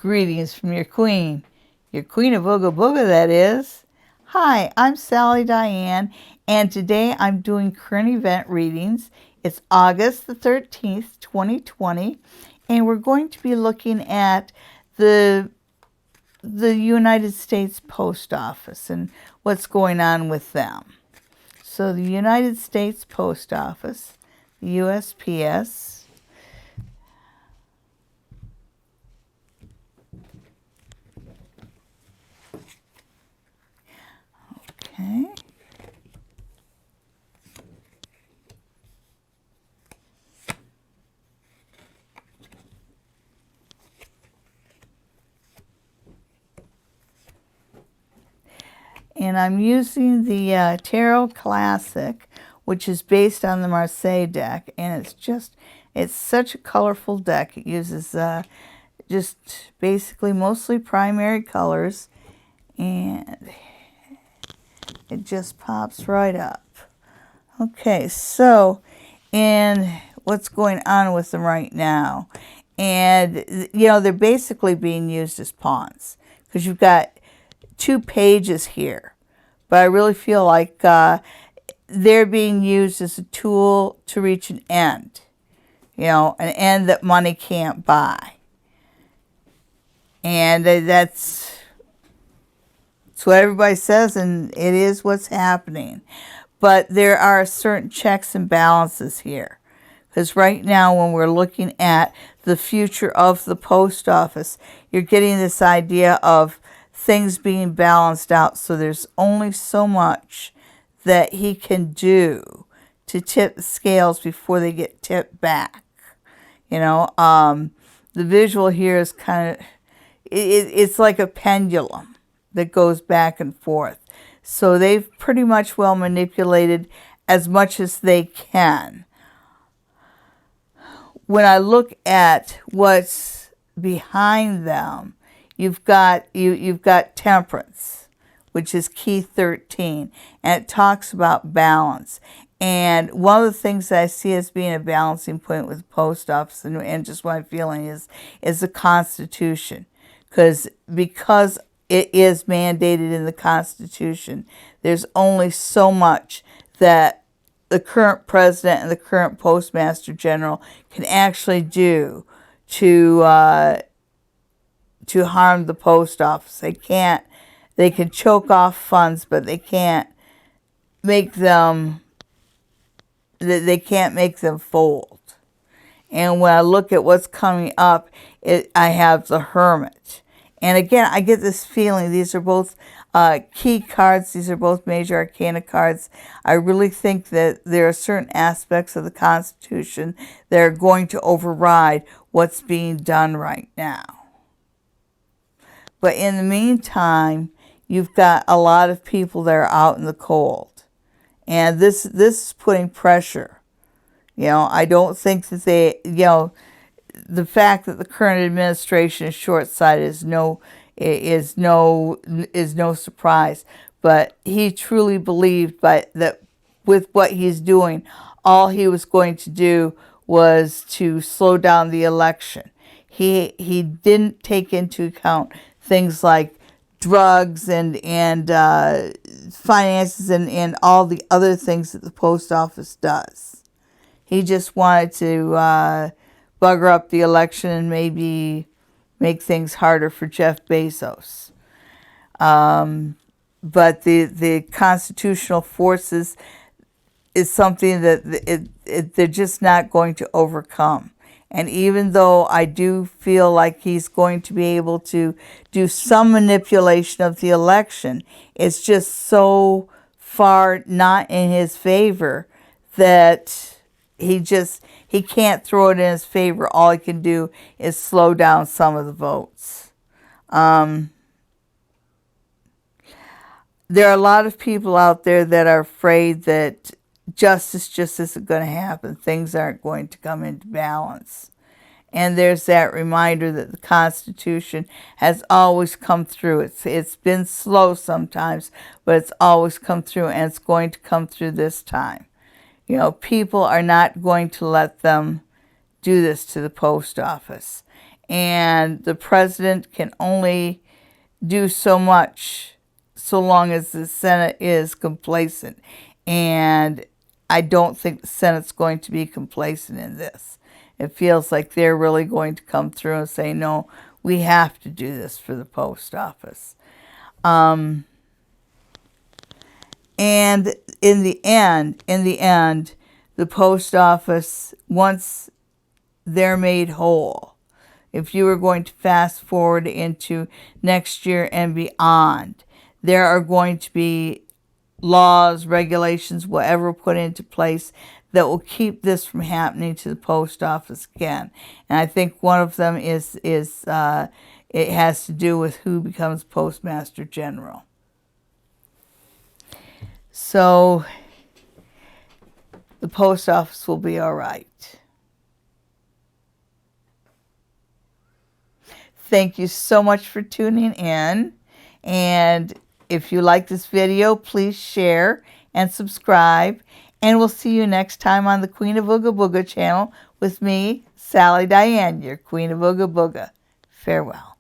Greetings from your Queen of Ooga Booga, that is. Hi, I'm Diane, and today I'm doing current event readings. It's August the 13th, 2020, and we're going to be looking at the United States Post Office and what's going on with them. So the United States Post Office, the USPS, okay. And I'm using the Tarot Classic, which is based on the Marseille deck, and it's such a colorful deck. It uses just basically mostly primary colors, and it just pops right up. Okay, so, and what's going on with them right now? And, you know, they're basically being used as pawns, because you've got 2 pages here, but I really feel like they're being used as a tool to reach an end, you know, an end that money can't buy. And that's what everybody says, and it is what's happening. But there are certain checks and balances here, because right now when we're looking at the future of the post office, you're getting this idea of things being balanced out. So there's only so much that he can do to tip the scales before they get tipped back. You know, the visual here is kind of, it's like a pendulum that goes back and forth. So they've pretty much well manipulated as much as they can. When I look at what's behind them, you've got Temperance, which is key 13, and it talks about balance. And one of the things that I see as being a balancing point with the post office, and just what I'm feeling is the Constitution, because it is mandated in the Constitution, there's only so much that the current president and the current postmaster general can actually do to harm the post office. They can choke off funds, but they can't make them fold. And when I look at what's coming up, I have the Hermit. And again, I get this feeling, these are both key cards, these are both major arcana cards. I really think that there are certain aspects of the Constitution that are going to override what's being done right now. But in the meantime, you've got a lot of people that are out in the cold. And this is putting pressure. You know, I don't think that they, you know, the fact that the current administration is short-sighted is no surprise. But he truly believed that with what he's doing, all he was going to do was to slow down the election. He didn't take into account things like drugs and finances and all the other things that the post office does. He just wanted to bugger up the election and maybe make things harder for Jeff Bezos. But the constitutional forces is something that they're just not going to overcome. And even though I do feel like he's going to be able to do some manipulation of the election, it's just so far not in his favor that he can't throw it in his favor. All he can do is slow down some of the votes. There are a lot of people out there that are afraid that justice just isn't going to happen. Things aren't going to come into balance. And there's that reminder that the Constitution has always come through. It's been slow sometimes, but it's always come through, and it's going to come through this time. You know, people are not going to let them do this to the post office. and the president can only do so much so long as the Senate is complacent. And I don't think the Senate's going to be complacent in this. It feels like they're really going to come through and say, no, we have to do this for the post office. And in the end, the post office, once they're made whole, if you were going to fast forward into next year and beyond, there are going to be laws, regulations, whatever put into place that will keep this from happening to the post office again. And I think one of them is it has to do with who becomes Postmaster General. So the post office will be all right. Thank you so much for tuning in. And if you like this video, please share and subscribe. And we'll see you next time on the Queen of Ooga Booga channel with me, Sally Diane, your Queen of Ooga Booga. Farewell.